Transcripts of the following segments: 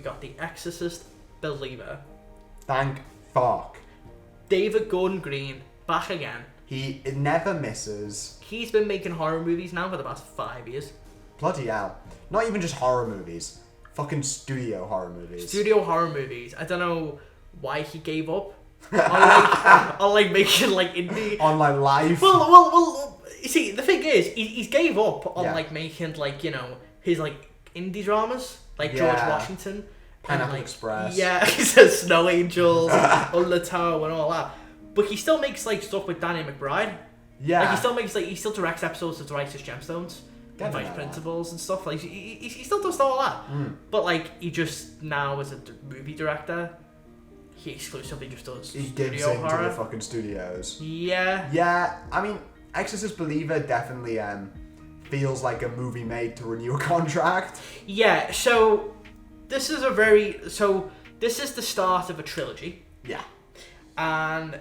got The Exorcist, Believer. Thank fuck. David Gordon Green, back again. He never misses. He's been making horror movies now for the past 5 years. Bloody hell. Not even just horror movies. Fucking studio horror movies. Studio horror movies. I don't know why he gave up. on making like indie. On like live. Well. You see, the thing is, he gave up on like making like his like indie dramas like George Washington, Pineapple Express. Yeah, he says Snow Angels, Undertow, and all that. But he still makes like stuff with Danny McBride. Yeah. Like he still directs episodes of The Righteous Gemstones. And Vice Principals and stuff. Like he still does all that. But like he just now as a movie director, he exclusively just does studio horror. Into the fucking studios. Yeah. Yeah, I mean, Exorcist Believer definitely feels like a movie made to renew a contract. Yeah, so this is the start of a trilogy. Yeah. And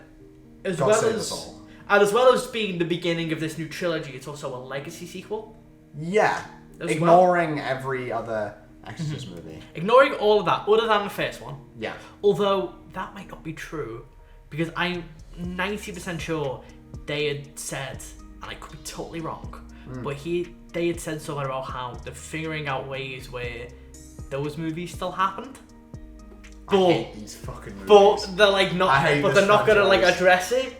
as well as being the beginning of this new trilogy, it's also a legacy sequel. Yeah. Ignoring every other Exorcist movie. Ignoring all of that, other than the first one. Yeah. Although that might not be true, because I'm 90% sure they had said, and I could be totally wrong, but they had said something about how they're figuring out ways where those movies still happened. I hate these fucking movies. But they're like not. But they're not gonna like address it.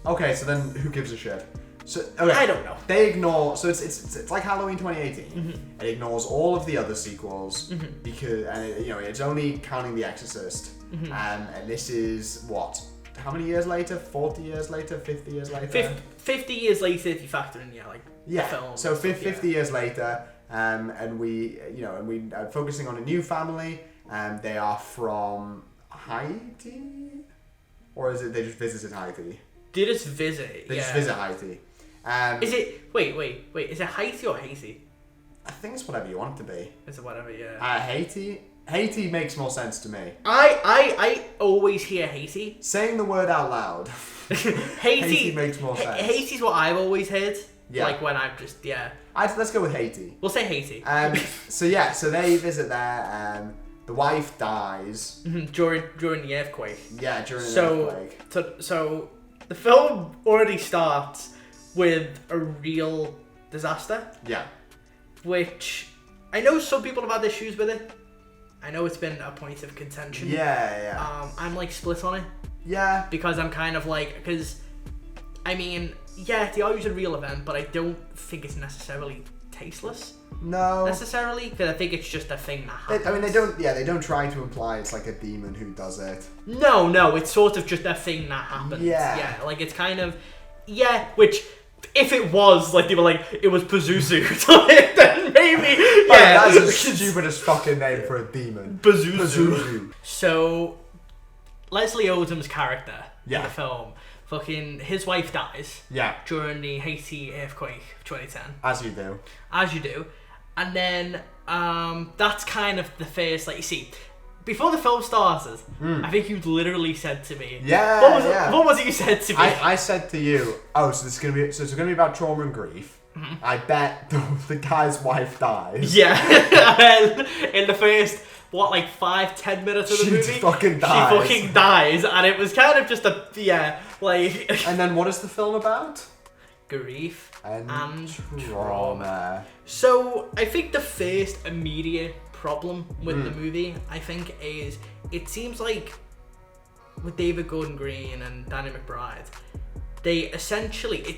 Okay, so then who gives a shit? So okay, I don't know. They ignore. So it's like Halloween 2018. It ignores all of the other sequels because it's only counting The Exorcist. And this is what? How many years later? 40 years later? 50 years later? 50 years later if you factor in the film. So 50 years later, and we are focusing on a new family. They are from Haiti, or is it they just visited Haiti? They just visit. They just visit Haiti. Is it wait? Is it Haiti or Haiti? I think it's whatever you want it to be. It's whatever, yeah. Haiti makes more sense to me. I always hear Haiti. Saying the word out loud. Haiti makes more sense. Haiti's what I've always heard. Yeah. Like when I'm just let's go with Haiti. We'll say Haiti. So they visit there. The wife dies during the earthquake. Yeah, during the earthquake. So the film already starts with a real disaster. Yeah. Which I know some people have had issues with it. I know it's been a point of contention. Yeah. I'm like split on it. Yeah. Because I'm kind of like, I mean, yeah, they are using a real event, but I don't think it's necessarily tasteless. No. Necessarily, because I think it's just a thing that happens. They don't try to imply it's like a demon who does it. No, it's sort of just a thing that happens. Yeah, like it's kind of, which, if it was, like they were like, it was Pazuzu, then maybe, that's the stupidest fucking name for a demon. Pazuzu. So, Leslie Odom's character in the film, fucking, his wife dies. Yeah. During the Haiti earthquake of 2010. As you do. And then, that's kind of the first, like, you see, before the film started, I think you literally said to me, what was it you said to me? I said to you, it's gonna be about trauma and grief. I bet the guy's wife dies. Yeah. And in the first 5-10 minutes of the movie, she fucking dies, and it was kind of just And then what is the film about? Grief and trauma. So I think the first immediate problem with the movie, I think, is it seems like with David Gordon Green and Danny McBride, it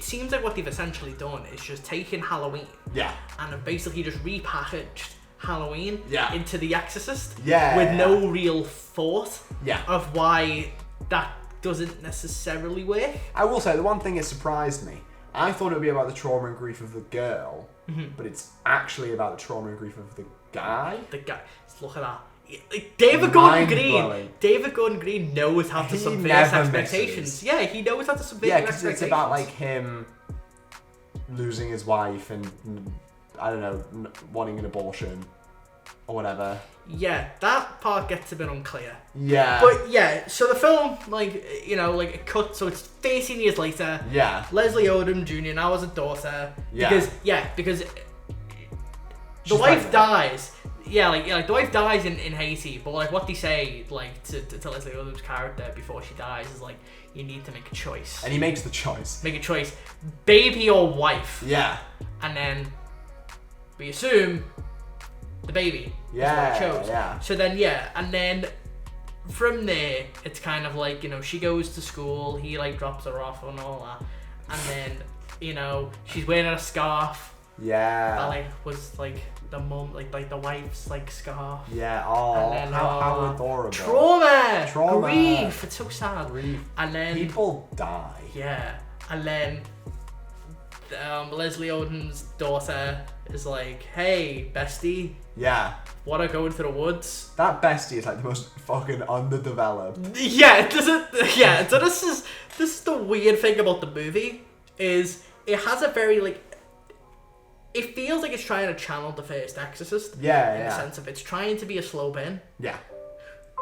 seems like what they've essentially done is just taken Halloween and have basically just repackaged Halloween into The Exorcist with no real thought of why that doesn't necessarily work. I will say, the one thing that surprised me, I thought it would be about the trauma and grief of the girl, but it's actually about the trauma and grief of the guy. Look at that. David Gordon Green knows how to subvert expectations. Misses. Yeah, he knows how to subvert expectations. Yeah, because it's about like him losing his wife and, I don't know, wanting an abortion or whatever. Yeah, that part gets a bit unclear. Yeah. But so the film, it cuts, so it's 13 years later. Yeah. Leslie Odom Jr. now has a daughter. Yeah. Because the wife dies. the wife dies in Haiti, but like what they say like to Leslie Odom's character before she dies is like, you need to make a choice. And he makes the choice. Make a choice, baby or wife. Yeah. And then we assume the baby. Yeah. Is what he chose. Yeah. So then and then from there it's kind of like, you know, she goes to school, he like drops her off and all that, and then, you know, she's wearing a scarf. Yeah. That like was like the mum, like the wife's like scarf. Yeah. Oh, and then, how adorable. Trauma. Trauma. Grief. It's so sad. Grief. And then People die. Yeah. And then Leslie Odom's daughter is like, hey, bestie. Yeah. Wanna go into the woods? That bestie is like the most fucking underdeveloped. Yeah, so this is the weird thing about the movie, is it has a very like, it feels like it's trying to channel the first Exorcist. In the sense of it's trying to be a slow burn. Yeah.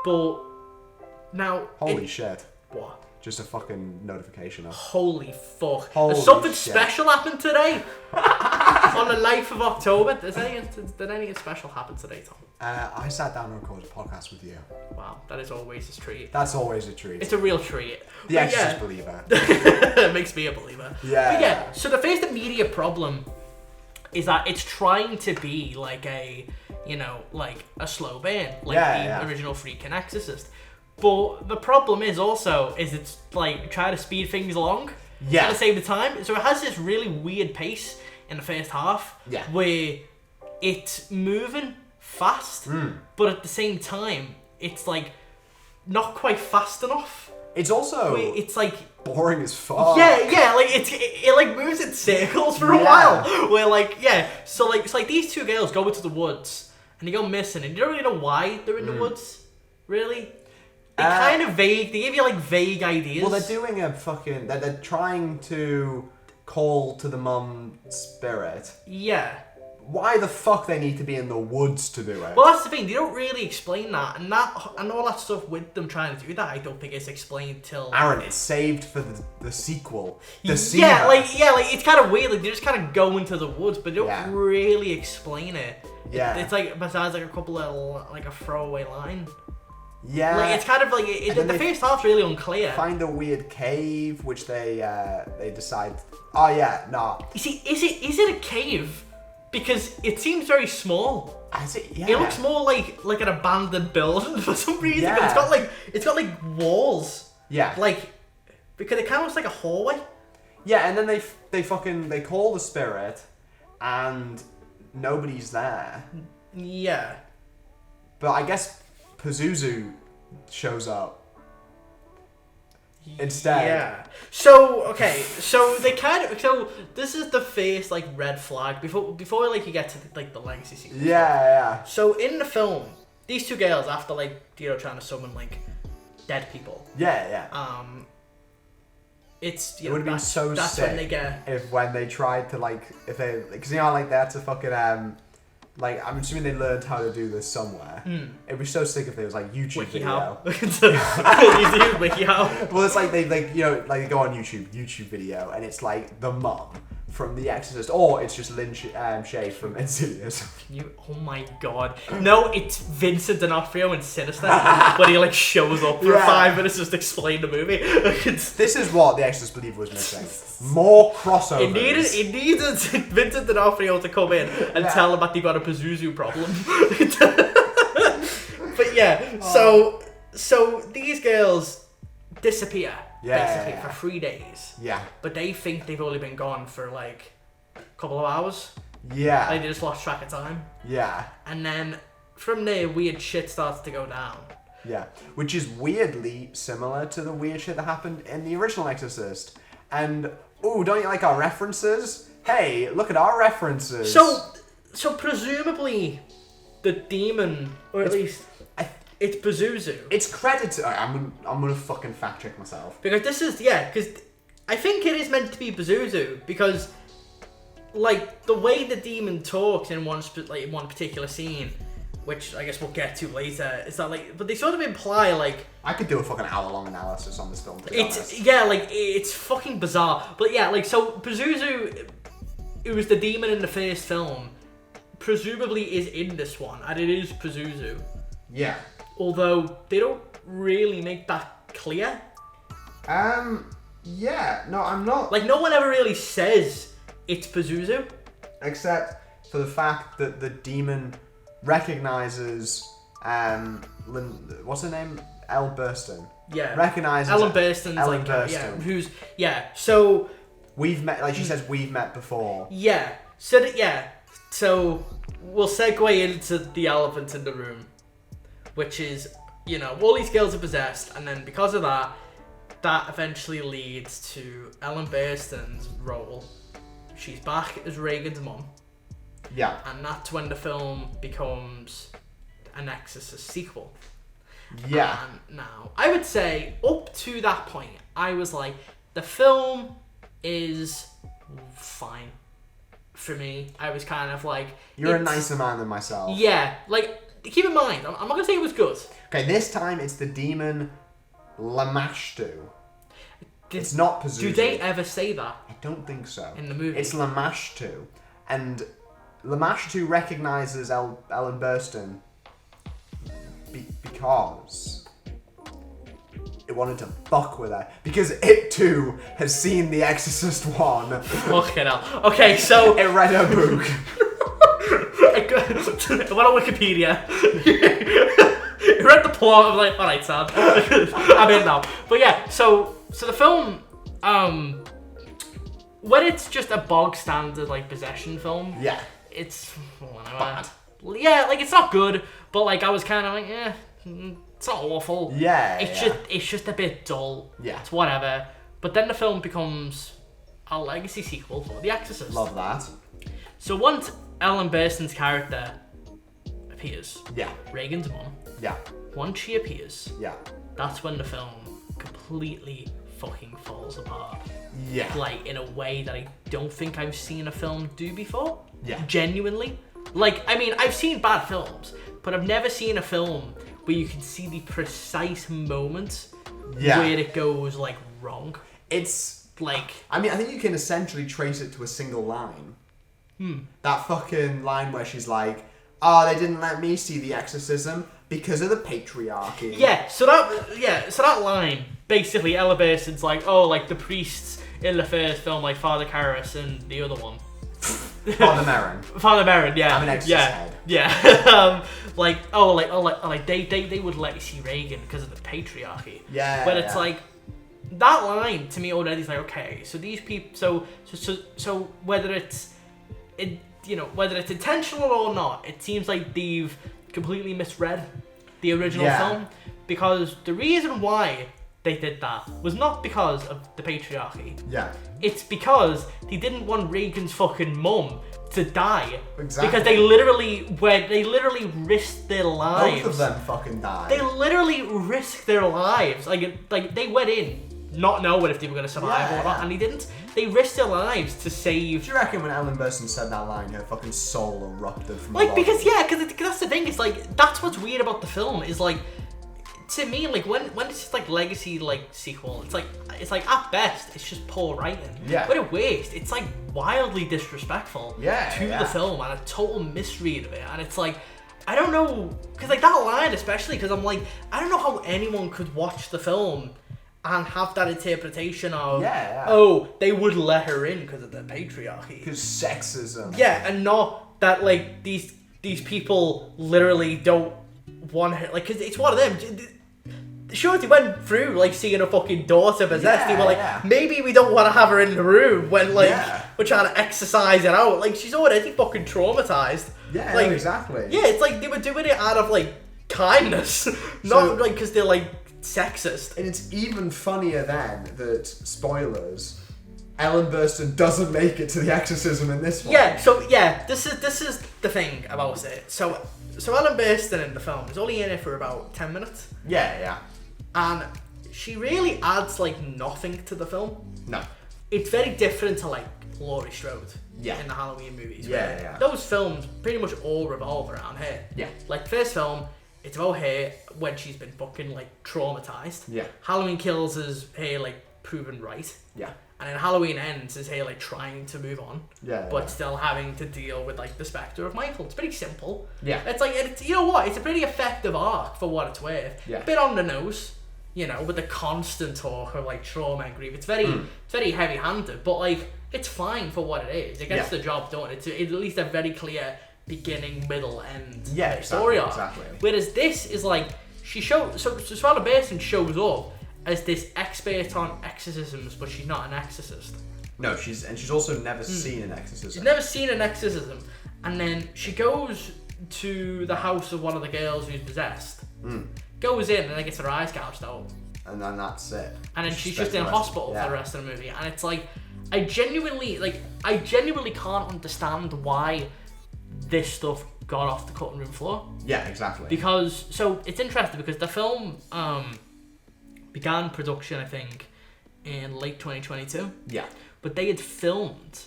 But now holy shit. What? Just a fucking notification of. Holy fuck. Holy something shit. special happened today. On the 9th of October. Did anything special happen today, Tom? I sat down and recorded a podcast with you. Wow, that is always a treat. That's always a treat. It's a real treat. The Exorcist believer. It makes me a believer. Yeah. But yeah, so the first immediate problem is that it's trying to be like a, you know, like a slow burn, like the original freaking Exorcist. But the problem is it's like trying to speed things along at the same time. So it has this really weird pace in the first half where it's moving fast, but at the same time it's like not quite fast enough. It's also it's like boring as fuck. Yeah, like it like moves in circles for a while. Where like so like it's like these two girls go into the woods and they go missing, and you don't really know why they're in the woods, really. They kind of vague. They give you like vague ideas. Well, they're doing a fucking. They're trying to call to the mum spirit. Yeah. Why the fuck they need to be in the woods to do it? Well, that's the thing. They don't really explain that, and all that stuff with them trying to do that, I don't think it's explained till. Aaron, it's saved for the sequel. Yeah, like it's kind of weird. Like they just kind of go into the woods, but they don't really explain it. Yeah. It's like besides like a couple of like a throwaway line. Yeah. Like it's kind of like the first half's really unclear. Find a weird cave, which they decide. Oh yeah, no. You see, is it a cave? Because it seems very small. Is it? Yeah. It looks more like an abandoned building for some reason. Yeah. But it's got like walls. Yeah. Like because it kind of looks like a hallway. Yeah, and then they call the spirit, and nobody's there. Yeah. But I guess Pazuzu shows up instead. Yeah. So this is the first like red flag before like you get to like the legacy sequence. Yeah. So in the film, these two girls, after like, you know, trying to summon like dead people. Yeah. It's, you it know, would have been so that's sick when they get when they tried to like, if they, because you know like they had to fucking like, I'm assuming they learned how to do this somewhere. It'd be so sick if there was like YouTube video. WikiHow. Well, it's like they they go on YouTube video, and it's like the mum from The Exorcist, or it's just Lynn Shay from Insidious. Oh my god. No, it's Vincent D'Onofrio in Sinister when he like shows up for 5 minutes just to explain the movie. This is what The Exorcist believer was missing. More crossovers. It needed Vincent D'Onofrio to come in and tell them that they got a Pazuzu problem. But yeah, so these girls disappear. Basically for 3 days. Yeah. But they think they've only been gone for like a couple of hours. Yeah. Like they just lost track of time. Yeah. And then from there, weird shit starts to go down. Yeah. Which is weirdly similar to the weird shit that happened in the original Exorcist. And, ooh, don't you like our references? Hey, look at our references. So presumably, the demon, or at least... It's Pazuzu. It's credited. I'm gonna fucking fact check myself. Because this is because I think it is meant to be Pazuzu because, like, the way the demon talks in one particular scene, which I guess we'll get to later, is that like, but they sort of imply like I could do a fucking hour-long analysis on this film. To be honest. It's fucking bizarre. But yeah, like so Pazuzu, it was the demon in the first film. presumably is in this one, and it is Pazuzu. Yeah. Although they don't really make that clear. Yeah. No, I'm not. Like, no one ever really says it's Pazuzu. Except for the fact that the demon recognizes, what's her name? Elle Burstyn. Yeah. Recognizes Ellen Burstyn's Ellen like, Burstyn. So we've met, like she says, we've met before. Yeah. So we'll segue into the elephant in the room, which is, all these girls are possessed, and then because of that eventually leads to Ellen Burstyn's role. She's back as Reagan's mom. Yeah. And that's when the film becomes an Exorcist sequel. Yeah. And now, I would say, up to that point, I was like, the film is fine for me. I was kind of like... You're a nicer man than myself. Yeah. Like, keep in mind, I'm not going to say it was good. Okay, this time it's the demon Lamashtu. It's not Pazuzu. Do they ever say that? I don't think so. In the movie? It's Lamashtu. And Lamashtu recognizes Ellen Burstyn because it wanted to fuck with her. Because it too has seen The Exorcist 1. Fucking hell. Okay, so... It read her book. It went on Wikipedia. It read the plot. I was like, alright, Sam. I'm in now. But yeah, so the film, when it's just a bog standard like possession film, Yeah. it's Bad. Yeah, like it's not good, but like I was kind of like, it's not awful. Yeah. It's just a bit dull. Yeah. It's whatever. But then the film becomes a legacy sequel for The Exorcist. Love that. So once Ellen Burstyn's character appears, Yeah. Reagan's mom, Yeah. once she appears, Yeah. that's when the film completely fucking falls apart. Yeah. Like, in a way that I don't think I've seen a film do before. Yeah. Genuinely. Like, I mean, I've seen bad films, but I've never seen a film where you can see the precise moment where it goes, like, wrong. It's... Like... I mean, I think you can essentially trace it to a single line. That fucking line where she's like, they didn't let me see the exorcism because of the patriarchy. Yeah, so that line, basically, Ella Burstyn's like, like the priests in the first film, like Father Karras and the other one. Father Merrin. Father Merrin, yeah. I'm an Exorcist head. Yeah. They would let you see Reagan because of the patriarchy. Yeah. But it's like, that line to me already is like, okay, so these people, so whether it's intentional or not, it seems like they've completely misread the original film, because the reason why they did that was not because of the patriarchy. Yeah. It's because they didn't want Reagan's fucking mum to die. Exactly. Because they literally risked their lives. Both of them fucking died. They literally risked their lives. Like they went in not knowing if they were going to survive or not, and they didn't. They risked their lives to save... Do you reckon when Ellen Burstyn said that line, her fucking soul erupted from like, her because body? that's the thing, it's like, that's what's weird about the film, is like, to me, like, when it's just like legacy, like, sequel, it's like at best, it's just poor writing. Yeah. But at worst, it's like wildly disrespectful to the film, and a total misread of it, and it's like, I don't know, because like that line especially, because I'm like, I don't know how anyone could watch the film and have that interpretation of, they would let her in because of the patriarchy. Because sexism. Yeah, and not that, like, these people literally don't want her, like, because it's one of them. Sure, they went through, like, seeing a fucking daughter possessed. They were like, maybe we don't want to have her in the room when, like, we're trying to exercise it out. Like, she's already fucking traumatized. Yeah, like, exactly. Yeah, it's like they were doing it out of, like, kindness. Not, like, because they're, like, sexist. And it's even funnier then that, spoilers, Ellen Burstyn doesn't make it to the exorcism in this one. Yeah, so this is the thing about it. So Ellen Burstyn in the film is only in it for about 10 minutes. Yeah. And she really adds like nothing to the film. No. It's very different to like Laurie Strode in the Halloween movies. Yeah. Those films pretty much all revolve around her. Yeah. Like first film, it's about her when she's been fucking like traumatized. Yeah. Halloween Kills is her like proven right. Yeah. And then Halloween Ends is her like trying to move on, but still having to deal with like the specter of Michael. It's pretty simple. Yeah. It's like you know what? It's a pretty effective arc for what it's worth. Yeah. A bit on the nose, you know, with the constant talk of like trauma and grief. It's very heavy-handed, but like it's fine for what it is. It gets the job done. It's at least a very clear beginning, middle, end story arc. Exactly. Whereas this is like she shows so Savannah Burton shows up as this expert on exorcisms, but she's not an exorcist. No, she's also never seen an exorcism. She's never seen an exorcism, and then she goes to the house of one of the girls who's possessed. Goes in and then gets her eyes gouged out. And then that's it. And then she's just in hospital for the rest of the movie, and it's like I genuinely can't understand why this stuff got off the cutting room floor. Yeah, exactly. Because so it's interesting because the film began production, I think, in late 2022. Yeah. But they had filmed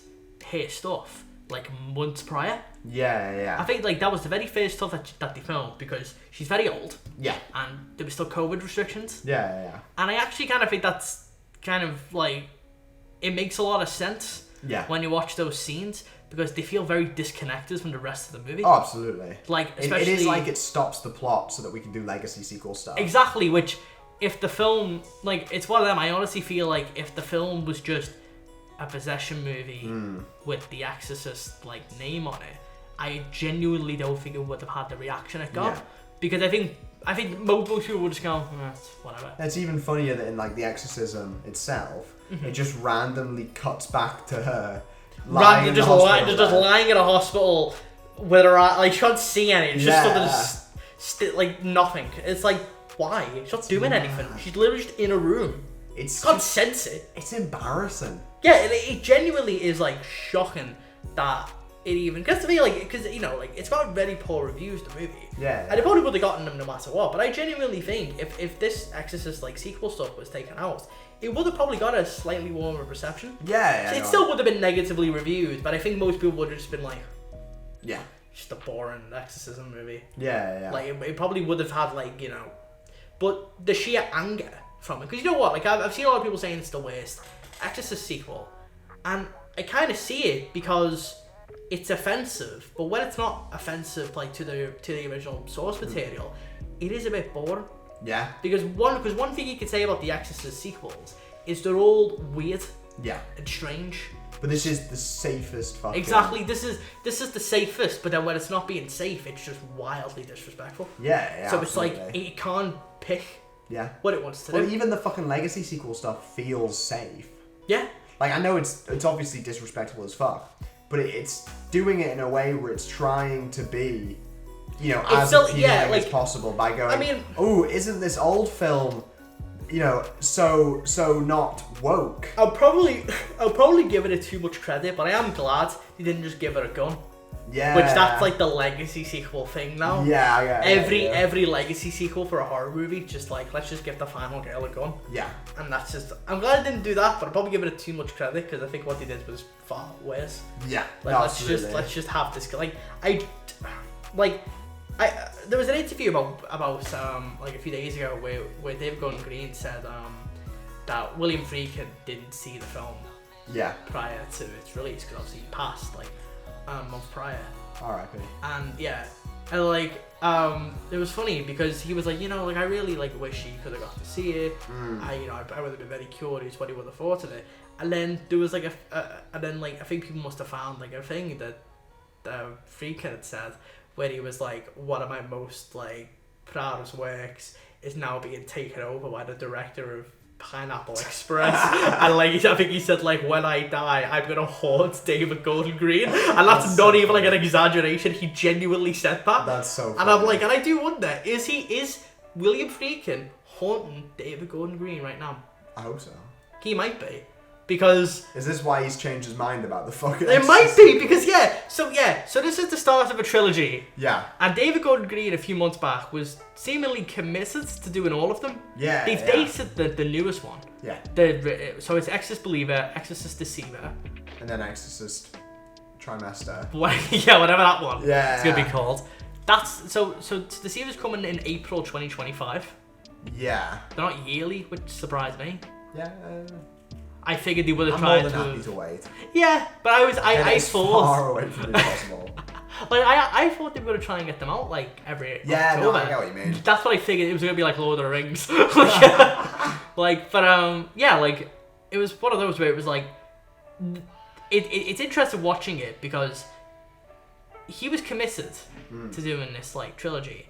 her stuff like months prior. Yeah. I think like that was the very first stuff that they filmed because she's very old. Yeah. And there were still COVID restrictions. Yeah. And I actually kind of think that's kind of like it makes a lot of sense. Yeah. When you watch those scenes because they feel very disconnected from the rest of the movie. Oh, absolutely. Like especially it is like it stops the plot so that we can do legacy sequel stuff. Exactly, which if the film like it's one of them, I honestly feel like if the film was just a possession movie with the Exorcist like name on it, I genuinely don't think it would have had the reaction it got. Because I think most people would just go, whatever. It's even funnier that in like the exorcism itself, it just randomly cuts back to her lying just lying in a hospital with her eye, like she can't see any. It's just like nothing. It's like why? She's not doing anything. She's literally just in a room. It's can't sense it. It's embarrassing. Yeah, it genuinely is like shocking that it even gets to be like because you know like it's got very poor reviews the movie. Yeah. And it probably would have gotten them no matter what. But I genuinely think if this Exorcist like sequel stuff was taken out, it would have probably got a slightly warmer reception. Yeah. So it still would have been negatively reviewed, but I think most people would have just been like, yeah, just a boring exorcism movie. Yeah. Like it probably would have had like you know, but the sheer anger from it because you know what like I've seen a lot of people saying it's the worst Exorcist sequel, and I kind of see it because it's offensive, but when it's not offensive like to the original source material, it is a bit boring. Yeah. Because one thing you could say about the Exorcist sequels is they're all weird. Yeah. And strange. But this is the safest fucking... Exactly. This is the safest, but then when it's not being safe, it's just wildly disrespectful. Yeah. So absolutely. It's like it can't pick. Yeah. What it wants to do. Well, even the fucking legacy sequel stuff feels safe. Yeah. Like I know it's obviously disrespectful as fuck, but it's doing it in a way where it's trying to be, you know, as appealing as possible by going. I mean, oh, isn't this old film, you know, so not woke? I'll probably give it too much credit, but I am glad he didn't just give it a gun. Yeah. Which that's like the legacy sequel thing now. Yeah. Every legacy sequel for a horror movie, just like let's just give the final girl a gun. Yeah. And that's just. I'm glad I didn't do that, but I'll probably give it too much credit because I think what they did was far worse. Yeah. Like let's just have this. Like there was an interview about like a few days ago where David Gordon Green said that William Friedkin didn't see the film. Yeah. Prior to its release because obviously he passed like a month prior. R.I.P. And yeah, and like it was funny because he was like, you know, like I really like wish he could have got to see it. I would have been very curious what he would have thought of it. And then there was like and then like I think people must have found like a thing that Friedkin had said where he was like, one of my most like proudest works is now being taken over by the director of Pineapple Express. And like I think he said like when I die I'm gonna haunt David Gordon Green, and that's not even like an exaggeration. He genuinely said that. That's so funny. And I'm like, and I do wonder, is William Friedkin haunting David Gordon Green right now? I hope so. He might be. Because is this why he's changed his mind about the fucking It might be because so this is the start of a trilogy. Yeah. And David Gordon Green a few months back was seemingly committed to doing all of them. Yeah. They've dated the newest one. Yeah. So it's Exorcist Believer, Exorcist Deceiver, and then Exorcist Trimester. Yeah, whatever that one. Yeah. It's gonna be called. That's so Deceiver's coming in April 2025. Yeah. They're not yearly, which surprised me. Yeah. I figured they would have I'm tried more than to. happy to wait. Yeah, but I As thought far away from me as possible. like I thought they were gonna try and get them out like every Yeah, October. no, I get what you mean. That's what I figured. It was gonna be like Lord of the Rings. Yeah, like it was one of those where it was like it's interesting watching it because he was committed to doing this like trilogy.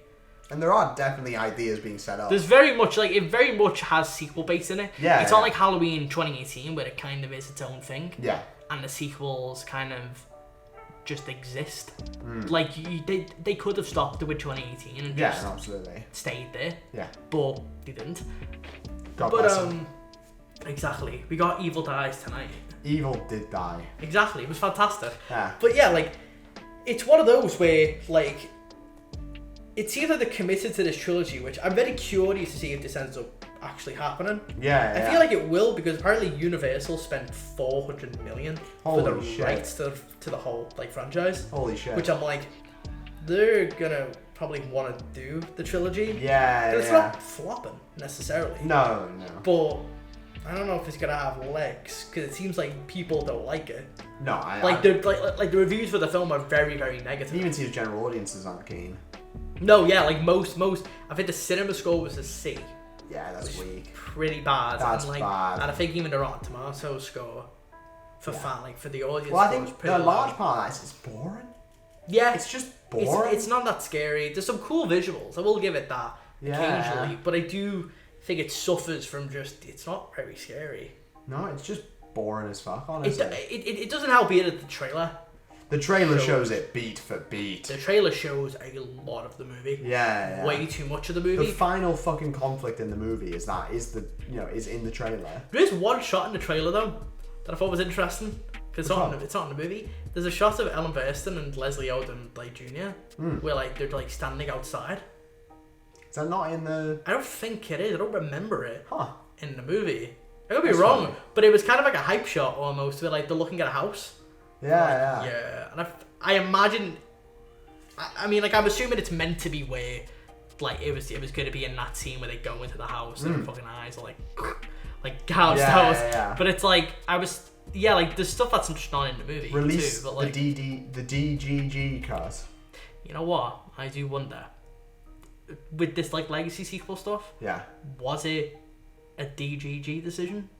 And there are definitely ideas being set up. There's very much like it very much has sequel base in it. Yeah, it's not like Halloween 2018 where it kind of is its own thing. Yeah. And the sequels kind of just exist. Like they could have stopped it with 2018 and just absolutely stayed there. Yeah. But they didn't. God bless him. Exactly. We got Evil Dies tonight. Evil did die. Exactly. It was fantastic. Yeah. But yeah, like it's one of those where like it seems like they're committed to this trilogy, which I'm very curious to see if this ends up actually happening. Yeah. I feel like it will because apparently Universal spent $400 million for the rights to the whole like franchise. Holy shit. Which I'm like, they're gonna probably want to do the trilogy. Yeah. But it's not flopping necessarily. No. But I don't know if it's gonna have legs because it seems like people don't like it. No, the reviews for the film are very, very negative. Even see the general audiences aren't keen. No, yeah, like most. I think the cinema score was a C. Yeah, that's weak. Pretty bad. That's and, bad. And I think even the Rotten Tomatoes score for for the audience. Well, I think pretty the large low. part of that is boring. Yeah, it's just boring. It's not that scary. There's some cool visuals. I will give it that occasionally, but I do think it suffers from just it's not very scary. No, it's just boring as fuck. Honestly, it doesn't help either the trailer. The trailer shows it beat for beat. The trailer shows a lot of the movie. Yeah. Way too much of the movie. The final fucking conflict in the movie is in the trailer. There is one shot in the trailer though that I thought was interesting because it's not in the movie. There's a shot of Ellen Burstyn and Leslie Odom like Jr. Where like they're like standing outside. Is that not in the? I don't think it is. I don't remember it. Huh. In the movie. I could be wrong, but it was kind of like a hype shot almost where like they're looking at a house. Yeah, and I imagine. I mean, like I'm assuming it's meant to be where, like it was going to be in that scene where they go into the house and their fucking eyes are like gouged out. Yeah. But it's like like there's stuff that's just not in the movie Release too. But like the DGG cut. You know what? I do wonder. With this like legacy sequel stuff. Yeah. Was it a DGG decision?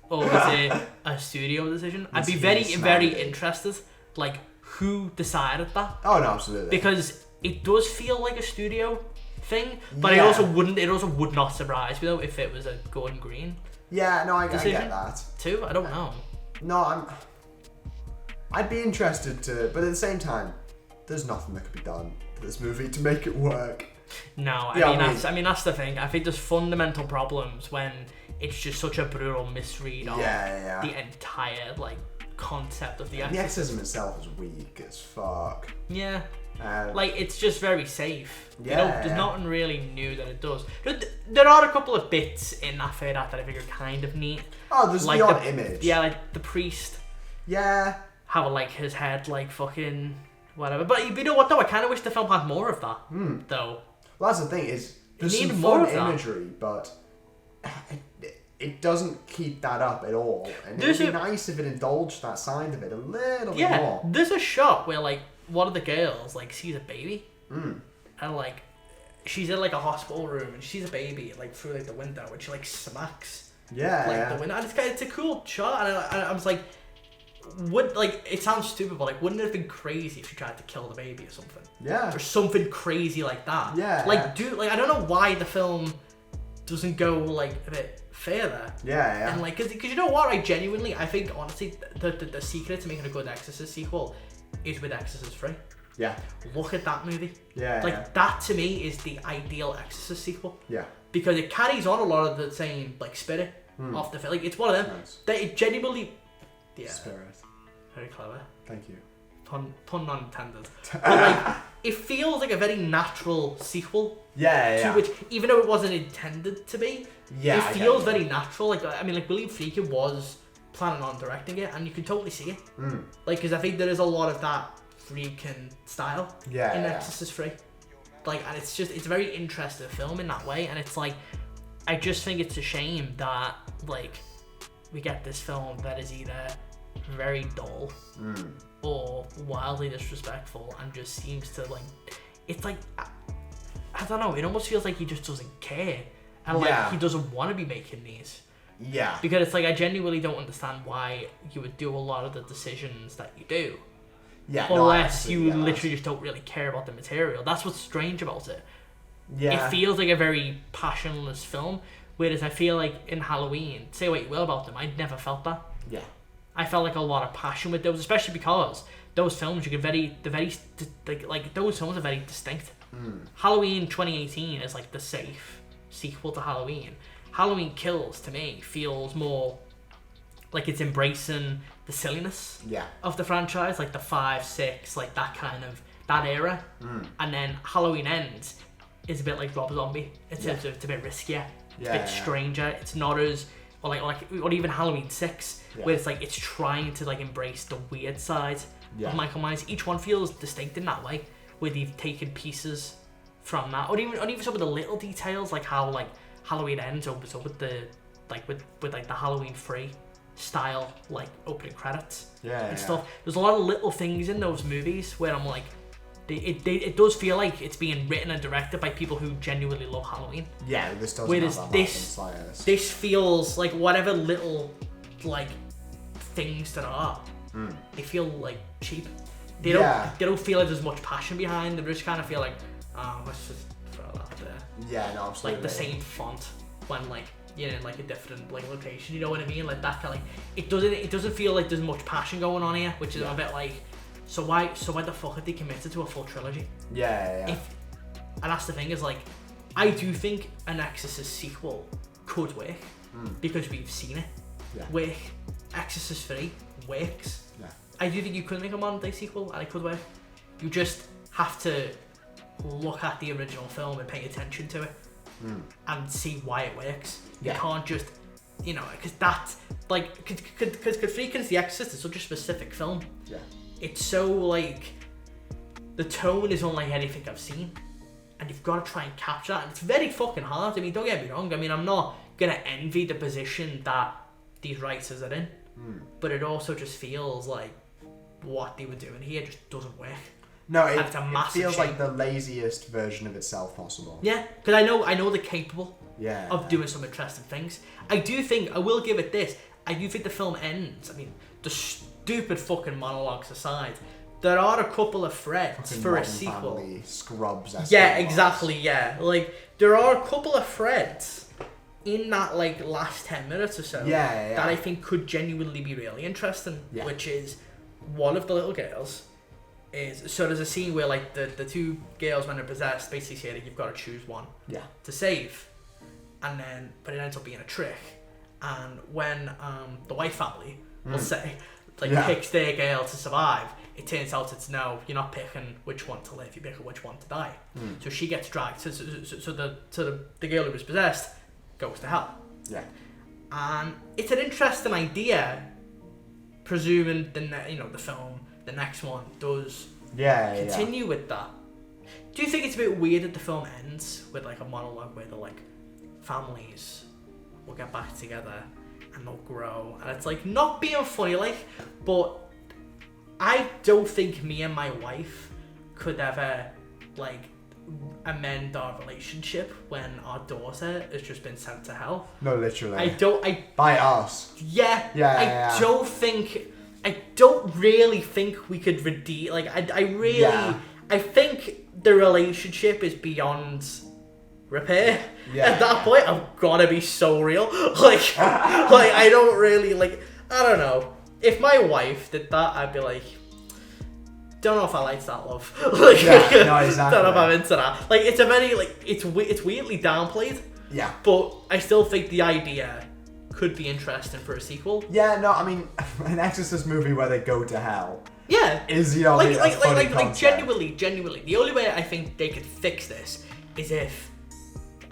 Or was it a studio decision? I'd be very interested, like, who decided that? Oh, no, absolutely. Because it does feel like a studio thing, but it also would not surprise me, though, if it was a Gordon Green I decision get that. too. I don't know. No, I'd be interested to, but at the same time, there's nothing that could be done to this movie to make it work. No, I mean, that's the thing. I think there's fundamental problems when it's just such a brutal misread of the entire like concept of the Exorcist. The Exorcism itself is weak as fuck. Yeah. Like it's just very safe. There's nothing really new that it does. There are a couple of bits in that that I think are kind of neat. Oh, there's like the odd image. Yeah, like the priest. Yeah. Have like his head like fucking whatever. But you know what though? I kind of wish the film had more of that. Though. Well, that's the thing is there's some more fun imagery, but it doesn't keep that up at all. And it'd be nice if it indulged that side of it a little bit more. There's a shot where like one of the girls like sees a baby, and like she's in like a hospital room and she sees a baby like through like the window and she like smacks the window. And it's a cool shot, and I was like, it sounds stupid, but like wouldn't it have been crazy if she tried to kill the baby or something? Yeah. Or something crazy like that. Yeah. I don't know why the film doesn't go like a bit further. Yeah. And like, cause you know what? I think honestly, the secret to making a good Exorcist sequel is with Exorcist 3. Yeah. Look at that movie. Yeah. That to me is the ideal Exorcist sequel. Yeah. Because it carries on a lot of the same like spirit of the film. Like it's one of them. Nice. That it genuinely. Yeah. Spirit. Very clever. Thank you. Pun not intended. But like, it feels like a very natural sequel. Yeah. To which, even though it wasn't intended to be, it feels very natural. Like, I mean, like William Friedkin was planning on directing it, and you can totally see it. Like, because I think there is a lot of that Friedkin style in Exorcist 3. Like, and it's a very interesting film in that way, and it's like, I just think it's a shame that like we get this film that is either very dull or wildly disrespectful and just seems to like, it's like, I don't know, it almost feels like he just doesn't care and like he doesn't want to be making these. Yeah. Because it's like, I genuinely don't understand why you would do a lot of the decisions that you do. Yeah. Unless you literally just don't really care about the material. That's what's strange about it. Yeah. It feels like a very passionless film, whereas I feel like in Halloween, say what you will about them, I never felt that. Yeah. I felt like a lot of passion with those, especially because those films those films are very distinct. Halloween 2018 is like the safe sequel to Halloween. Halloween Kills, to me, feels more like it's embracing the silliness of the franchise, like the 5, 6, like that era. And then Halloween Ends is a bit like Rob Zombie. It's a bit riskier. It's a bit stranger. It's not as or even Halloween 6, where it's like it's trying to like embrace the weird side of Michael Myers. Each one feels distinct in that way, where they've taken pieces from that, or even some of the little details, like how like Halloween Ends opens up with the with the Halloween 3 style like opening credits and stuff. There's a lot of little things in those movies where I'm like, it does feel like it's being written and directed by people who genuinely love Halloween. Yeah, this doesn't. Whereas this feels like whatever little like things there are, they feel like cheap. They don't feel like there's much passion behind them. They just kind of feel like, oh, let's just throw that there. Yeah, no, absolutely. Like the same font when like you're in like a different like location. You know what I mean? Like that kind of like it doesn't feel like there's much passion going on here, which is a bit like. So why the fuck have they committed to a full trilogy? Yeah. And that's the thing, is like, I do think an Exorcist sequel could work because we've seen it work. Exorcist 3 works. Yeah. I do think you could make a modern day sequel and it could work. You just have to look at the original film and pay attention to it and see why it works. You can't just, because that's like, because Freakin's The Exorcist is such a specific film. Yeah. It's so like, the tone is unlike anything I've seen, and you've got to try and capture that, and it's very fucking hard. I mean, don't get me wrong, I mean, I'm not gonna envy the position that these writers are in, but it also just feels like what they were doing here just doesn't work. No, it feels like the laziest version of itself possible. Yeah, because I know they're capable of doing some interesting things. I will give it this, I do think the film ends, I mean, the stupid fucking monologues aside, there are a couple of threads fucking for a sequel. Family, Scrubs. Yeah, exactly. Yeah, like there are a couple of threads in that like last 10 minutes or so that I think could genuinely be really interesting. Yeah. Which is one of the little girls is there's a scene where like the two girls when they're possessed basically say that you've got to choose one to save, and then but it ends up being a trick, and when the white family will say. Picks their girl to survive, it turns out it's no, you're not picking which one to live, you're picking which one to die. So she gets dragged, so the girl who was possessed goes to hell. Yeah. And it's an interesting idea, presuming the film, the next one does continue with that. Do you think it's a bit weird that the film ends with like a monologue where the like families will get back together and they'll grow, and it's like not being funny, like, but I don't think me and my wife could ever like amend our relationship when our daughter has just been sent to hell. No, literally. By us. Yeah. I don't really think we could redeem. Like, I think the relationship is beyond repair. At that point, I've gotta be so real. Like I don't really like. I don't know. If my wife did that, I'd be like, don't know if I like that love. Like, no, exactly. Don't know if I'm into that. Like, it's a very like it's weirdly downplayed. Yeah. But I still think the idea could be interesting for a sequel. Yeah. No, I mean, an Exorcist movie where they go to hell. Yeah. Is like genuinely. The only way I think they could fix this is if,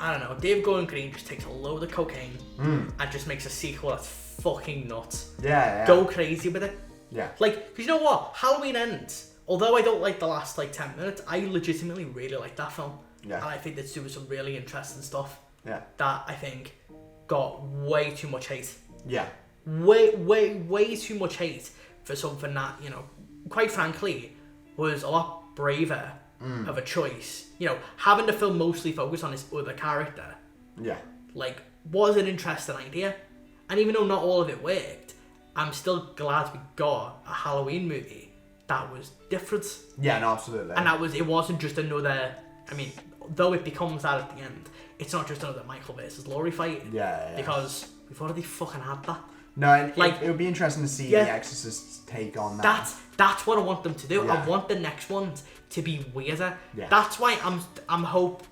I don't know, David Gordon Green just takes a load of cocaine and just makes a sequel that's fucking nuts. Yeah. Go crazy with it. Yeah. Like, because you know what? Halloween Ends. Although I don't like the last like 10 minutes, I legitimately really like that film. Yeah. And I think it's doing some really interesting stuff. Yeah. That I think got way too much hate. Yeah. way too much hate for something that, you know, quite frankly, was a lot braver of a choice. You know, having the film mostly focus on this other character, like, was an interesting idea. And even though not all of it worked, I'm still glad we got a Halloween movie that was different. Yeah, no, absolutely. And it wasn't just another, I mean, though it becomes that at the end, it's not just another Michael versus Laurie fight. Yeah. Because we've already fucking had that. No, and like, it would be interesting to see the Exorcist's take on that. That's what I want them to do. Yeah. I want the next ones to be weirder. Yeah. That's why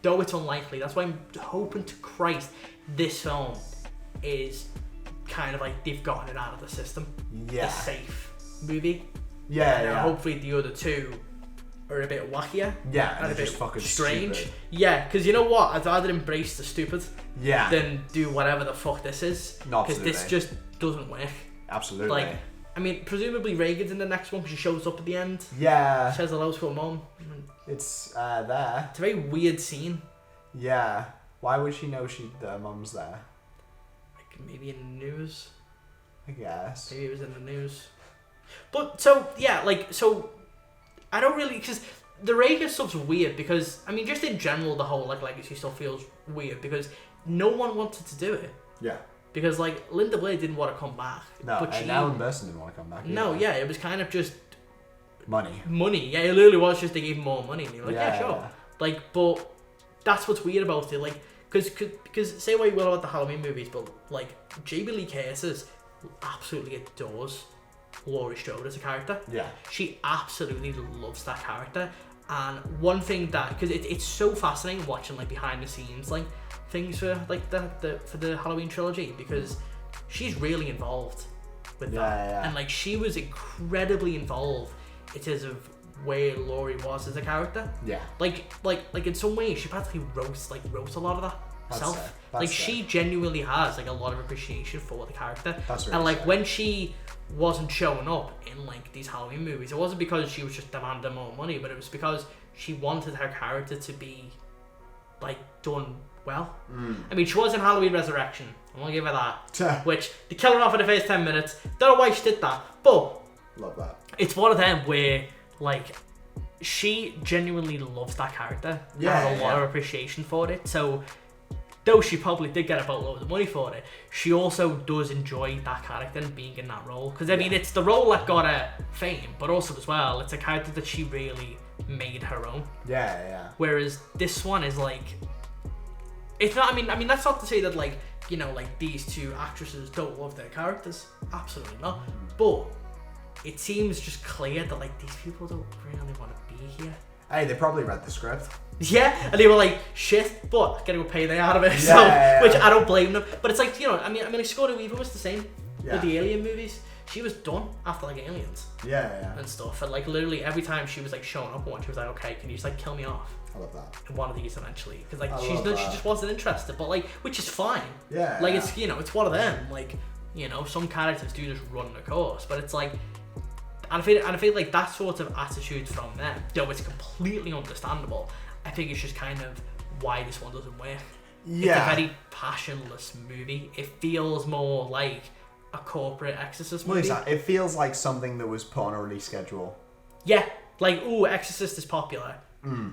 though it's unlikely, that's why I'm hoping to Christ this film is kind of like they've gotten it out of the system. Yeah. A safe movie. Yeah. Hopefully the other two are a bit wackier. Yeah, and a bit just fucking strange. stupid. Yeah, because you know what? I'd rather embrace the stupid than do whatever the fuck this is. Because this just doesn't work. Absolutely. Like, I mean, presumably Reagan's in the next one because she shows up at the end. Yeah. Says hello to her mom. It's there. It's a very weird scene. Yeah. Why would she know the mum's there? Like, maybe in the news. I guess. Maybe it was in the news. But, so, yeah, like, so, I don't really, because the Reagan stuff's weird because, I mean, just in general, the whole, like, legacy stuff feels weird because no one wanted to do it. Yeah. Because, like, Linda Blair didn't want to come back. No, but and Alan Burstyn didn't want to come back either. No, yeah, it was kind of just... Money. Yeah, it literally was just they gave him more money. And you were like, Yeah, sure. yeah. Like, but that's what's weird about it. Like, because say what you will about the Halloween movies, but, like, Jamie Lee Curtis absolutely adores Laurie Strode as a character. Yeah. She absolutely loves that character. And one thing that, because it's so fascinating watching, like, behind the scenes, like, things for, like, for the Halloween trilogy, because she's really involved with that. Yeah. And, like, she was incredibly involved in terms of where Laurie was as a character. Yeah. Like in some ways, she practically wrote a lot of that herself. Like, she genuinely has, like, a lot of appreciation for the character. That's really and, like, sad. when she wasn't showing up in, like, these Halloween movies, it wasn't because she was just demanding more money, but it was because she wanted her character to be, like, done well. I mean, she was in Halloween Resurrection. I'm gonna give her that. Which, they kill her off in the first 10 minutes. Don't know why she did that, but Love that. it's one of them where, like, she genuinely loves that character. Yeah, and has a lot of appreciation for it. So, though she probably did get a boatload of money for it, she also does enjoy that character and being in that role. Because, I mean, it's the role that got her fame, but also as well, it's a character that she really made her own. Yeah. Whereas this one is like, it's not. I mean, that's not to say that, like, you know, like, these two actresses don't love their characters. Absolutely not. But it seems just clear that, like, these people don't really want to be here. Hey, they probably read the script. Yeah, and they were like, shit, but I gotta go pay the out of it. Which I don't blame them. But it's like, you know, I mean, like, Sigourney Weaver was the same with the Alien movies. She was done after, like, Aliens. Yeah. And stuff. And, like, literally every time she was, like, showing up one, she was like, okay, can you just, like, kill me off? I love that. In one of these eventually. Because, like, she love that. just wasn't interested. But, like, which is fine. Yeah. Like, it's, you know, it's one of them. Like, you know, some characters do just run the course. But it's like, and I feel like that sort of attitude from them, though it's completely understandable, I think it's just kind of why this one doesn't work. Yeah. It's a very passionless movie. It feels more like a corporate Exorcist movie. Well, it feels like something that was put on a release schedule. Yeah. Like, ooh, Exorcist is popular.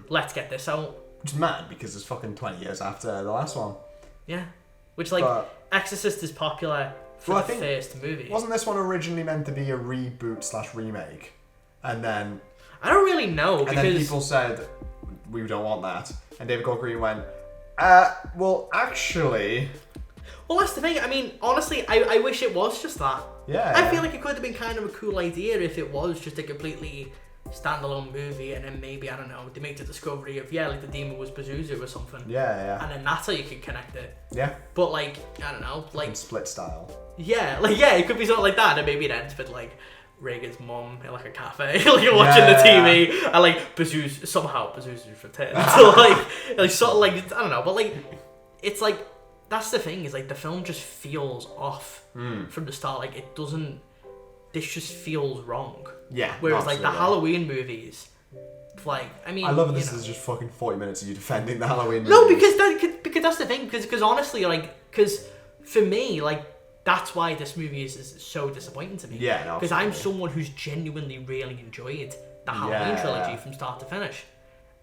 Let's get this out. Which is mad because it's fucking 20 years after the last one. Yeah. Which, like, Exorcist is popular for the first movie. Wasn't this one originally meant to be a reboot/remake? And then... I don't really know, because... And then people said, we don't want that. And David Gordon Green went, well, actually... Well, that's the thing. I mean, honestly, I wish it was just that. Yeah. I feel like it could have been kind of a cool idea if it was just a completely standalone movie, and then maybe, I don't know, they make the discovery of, like, the demon was Pazuzu or something. Yeah. And then that's how you could connect it. Yeah. But, like, I don't know, like... Split style. Yeah, like, it could be something like that, and maybe it ends with, like, Reagan's mum in, like, a cafe, like, watching the TV, and, like, Pazuzu's returned. So, like, sort of, like, I don't know, but, like, it's, like, that's the thing, is, like, the film just feels off from the start. Like, it doesn't... This just feels wrong. Yeah. Whereas, like, the Halloween movies, like, I mean... I love this is just fucking 40 minutes of you defending the Halloween movies. No, because that's the thing. Because honestly, like, because for me, like, that's why this movie is so disappointing to me. Yeah, no, because I'm absolutely. someone who's genuinely really enjoyed the Halloween trilogy from start to finish.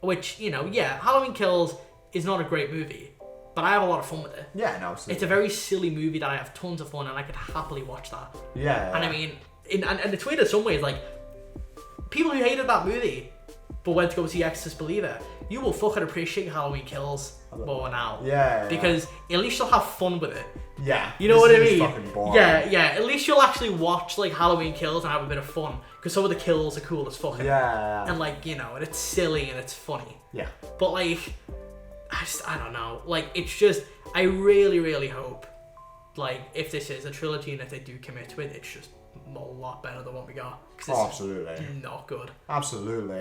Which, you know, Halloween Kills is not a great movie, but I have a lot of fun with it. Yeah, no, absolutely. It's a very silly movie that I have tons of fun, and I could happily watch that. Yeah. And I mean, and it's weird in some ways, like, people who hated that movie but went to go see Exorcist Believer, you will fucking appreciate Halloween Kills more now. Yeah. Because at least you'll have fun with it. Yeah. You know what I This is mean? fucking boring. Yeah. At least you'll actually watch like Halloween Kills and have a bit of fun, because some of the kills are cool as fuck. Yeah. And like, you know, and it's silly and it's funny. Yeah. But like, I don't know. Like, it's just, I really, really hope, like, if this is a trilogy and if they do commit to it, it's just a lot better than what we got. 'Cause it's Absolutely. not good. Absolutely.